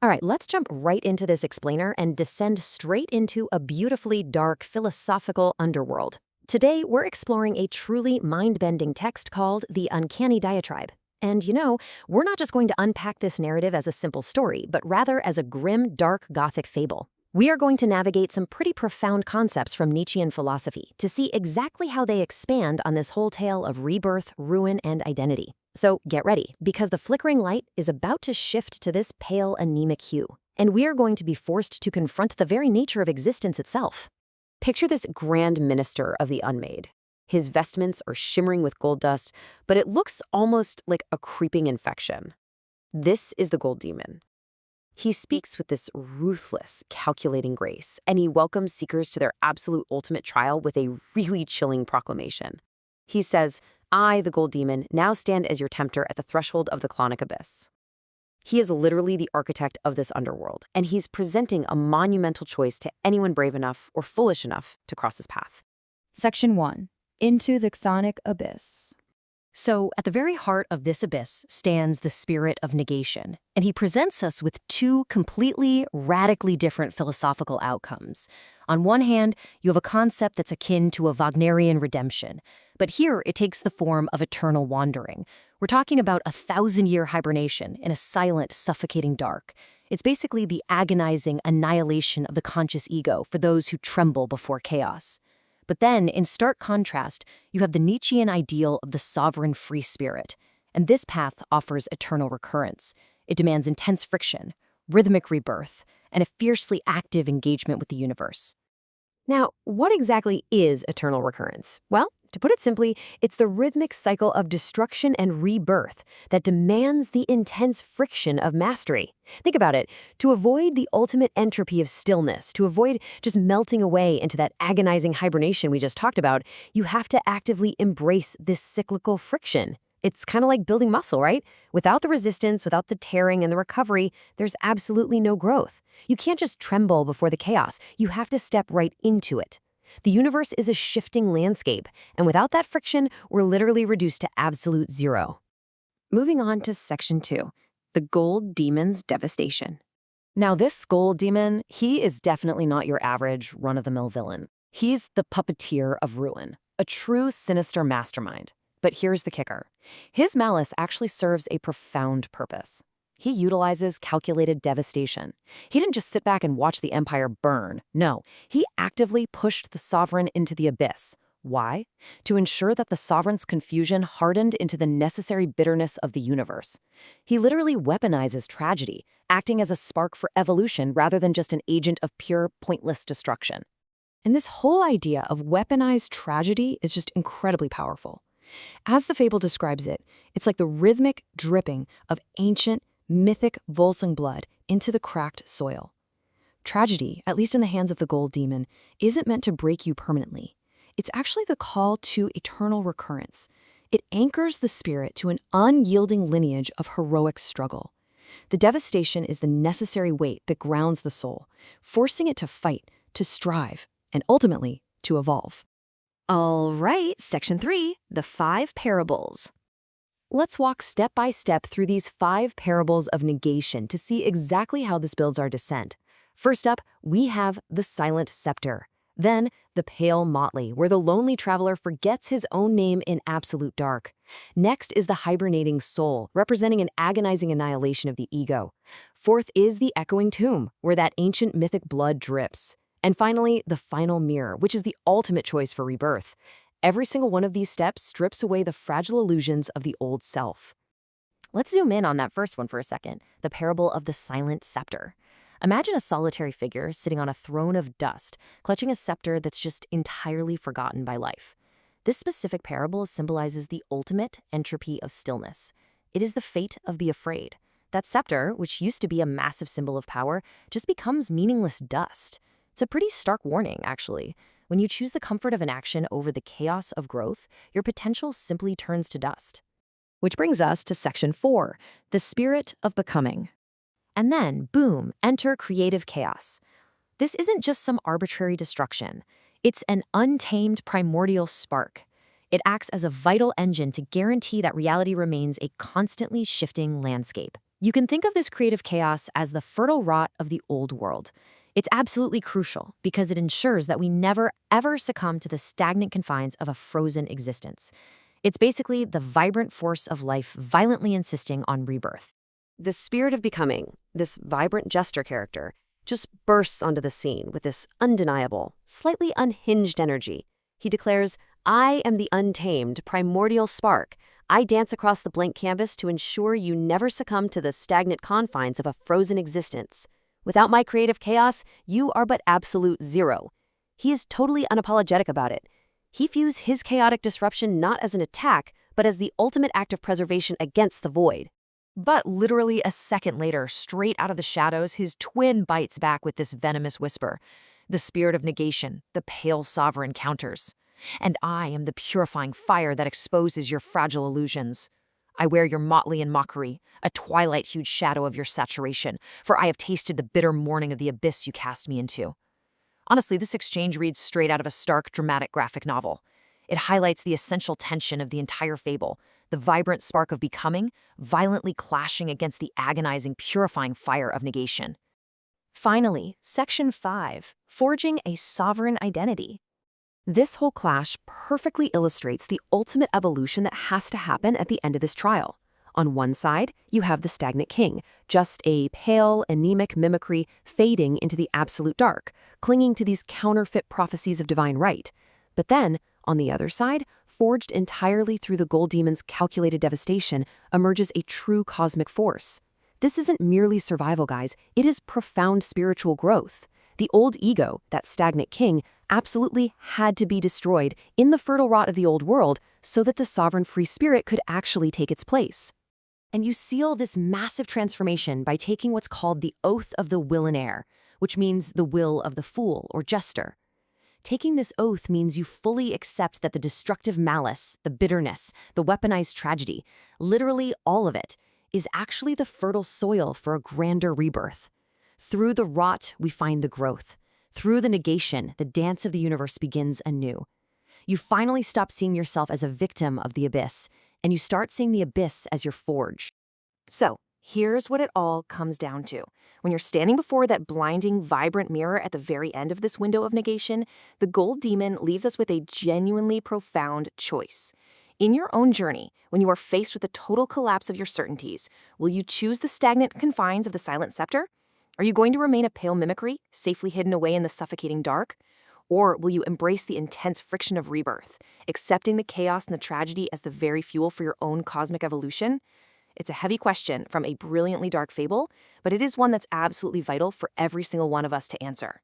All right, let's jump right into this explainer and descend straight into a beautifully dark philosophical underworld. Today, we're exploring a truly mind-bending text called The Uncanny Diatribe. And we're not just going to unpack this narrative as a simple story, but rather as a grim, dark Gothic fable. We are going to navigate some pretty profound concepts from Nietzschean philosophy to see exactly how they expand on this whole tale of rebirth, ruin, and identity. So get ready, because the flickering light is about to shift to this pale, anemic hue, and we are going to be forced to confront the very nature of existence itself. Picture this grand minister of the unmade. His vestments are shimmering with gold dust, but it looks almost like a creeping infection. This is the gold demon. He speaks with this ruthless, calculating grace, and he welcomes seekers to their absolute ultimate trial with a really chilling proclamation. He says, "I, the gold demon, now stand as your tempter at the threshold of the Clonic Abyss." He is literally the architect of this underworld, and he's presenting a monumental choice to anyone brave enough or foolish enough to cross his path. Section 1. Into the Chthonic Abyss. So, at the very heart of this abyss stands the spirit of negation, and he presents us with two completely, radically different philosophical outcomes. On one hand, you have a concept that's akin to a Wagnerian redemption, but here it takes the form of eternal wandering. We're talking about a 1,000-year hibernation in a silent, suffocating dark. It's basically the agonizing annihilation of the conscious ego for those who tremble before chaos. But then, in stark contrast, you have the Nietzschean ideal of the sovereign free spirit. And this path offers eternal recurrence. It demands intense friction, rhythmic rebirth, and a fiercely active engagement with the universe. Now, what exactly is eternal recurrence? Well, to put it simply, it's the rhythmic cycle of destruction and rebirth that demands the intense friction of mastery. Think about it. To avoid the ultimate entropy of stillness, to avoid just melting away into that agonizing hibernation we just talked about, you have to actively embrace this cyclical friction. It's kind of like building muscle, right? Without the resistance, without the tearing and the recovery, there's absolutely no growth. You can't just tremble before the chaos. You have to step right into it. The universe is a shifting landscape, and without that friction, we're literally reduced to absolute zero. Moving on to Section 2, the Gold Demon's Devastation. Now, this Gold Demon, he is definitely not your average run-of-the-mill villain. He's the puppeteer of ruin, a true sinister mastermind. But here's the kicker. His malice actually serves a profound purpose. He utilizes calculated devastation. He didn't just sit back and watch the empire burn. No, he actively pushed the sovereign into the abyss. Why? To ensure that the sovereign's confusion hardened into the necessary bitterness of the universe. He literally weaponizes tragedy, acting as a spark for evolution rather than just an agent of pure, pointless destruction. And this whole idea of weaponized tragedy is just incredibly powerful. As the fable describes it, it's like the rhythmic dripping of ancient, mythic Volsung blood into the cracked soil. Tragedy, at least in the hands of the gold demon, isn't meant to break you permanently. It's actually the call to eternal recurrence. It anchors the spirit to an unyielding lineage of heroic struggle. The devastation is the necessary weight that grounds the soul, forcing it to fight, to strive, and ultimately to evolve. All right, Section 3, the 5 parables. Let's walk step by step through these 5 parables of negation to see exactly how this builds our descent. First up, we have the silent scepter. Then, the pale motley, where the lonely traveler forgets his own name in absolute dark. Next is the hibernating soul, representing an agonizing annihilation of the ego. Fourth is the echoing tomb, where that ancient mythic blood drips. And finally, the final mirror, which is the ultimate choice for rebirth. Every single one of these steps strips away the fragile illusions of the old self. Let's zoom in on that first one for a second, the parable of the silent scepter. Imagine a solitary figure sitting on a throne of dust, clutching a scepter that's just entirely forgotten by life. This specific parable symbolizes the ultimate entropy of stillness. It is the fate of be afraid. That scepter, which used to be a massive symbol of power, just becomes meaningless dust. It's a pretty stark warning, actually. When you choose the comfort of an action over the chaos of growth, your potential simply turns to dust. Which brings us to Section 4, the spirit of becoming. And then, boom, enter creative chaos. This isn't just some arbitrary destruction. It's an untamed primordial spark. It acts as a vital engine to guarantee that reality remains a constantly shifting landscape. You can think of this creative chaos as the fertile rot of the old world. It's absolutely crucial because it ensures that we never, ever succumb to the stagnant confines of a frozen existence. It's basically the vibrant force of life violently insisting on rebirth. The spirit of becoming, this vibrant jester character, just bursts onto the scene with this undeniable, slightly unhinged energy. He declares, "I am the untamed, primordial spark. I dance across the blank canvas to ensure you never succumb to the stagnant confines of a frozen existence. Without my creative chaos, you are but absolute zero." He is totally unapologetic about it. He views his chaotic disruption not as an attack, but as the ultimate act of preservation against the void. But literally a second later, straight out of the shadows, his twin bites back with this venomous whisper. The spirit of negation, the pale sovereign counters. "And I am the purifying fire that exposes your fragile illusions. I wear your motley in mockery, a twilight-hued shadow of your saturation, for I have tasted the bitter morning of the abyss you cast me into." Honestly, this exchange reads straight out of a stark, dramatic graphic novel. It highlights the essential tension of the entire fable, the vibrant spark of becoming, violently clashing against the agonizing, purifying fire of negation. Finally, Section 5, Forging a Sovereign Identity. This whole clash perfectly illustrates the ultimate evolution that has to happen at the end of this trial. On one side, you have the stagnant king, just a pale, anemic mimicry fading into the absolute dark, clinging to these counterfeit prophecies of divine right. But then, on the other side, forged entirely through the Gold Demon's calculated devastation, emerges a true cosmic force. This isn't merely survival, guys. It is profound spiritual growth. The old ego, that stagnant king, absolutely had to be destroyed in the fertile rot of the old world so that the sovereign free spirit could actually take its place. And you seal this massive transformation by taking what's called the Oath of the Willionaire, which means the will of the fool or jester. Taking this oath means you fully accept that the destructive malice, the bitterness, the weaponized tragedy, literally all of it, is actually the fertile soil for a grander rebirth. Through the rot, we find the growth. Through the negation, the dance of the universe begins anew. You finally stop seeing yourself as a victim of the abyss, and you start seeing the abyss as your forge. So, here's what it all comes down to. When you're standing before that blinding, vibrant mirror at the very end of this window of negation, the Gold Demon leaves us with a genuinely profound choice. In your own journey, when you are faced with the total collapse of your certainties, will you choose the stagnant confines of the Silent Scepter? Are you going to remain a pale mimicry, safely hidden away in the suffocating dark? Or will you embrace the intense friction of rebirth, accepting the chaos and the tragedy as the very fuel for your own cosmic evolution? It's a heavy question from a brilliantly dark fable, but it is one that's absolutely vital for every single one of us to answer.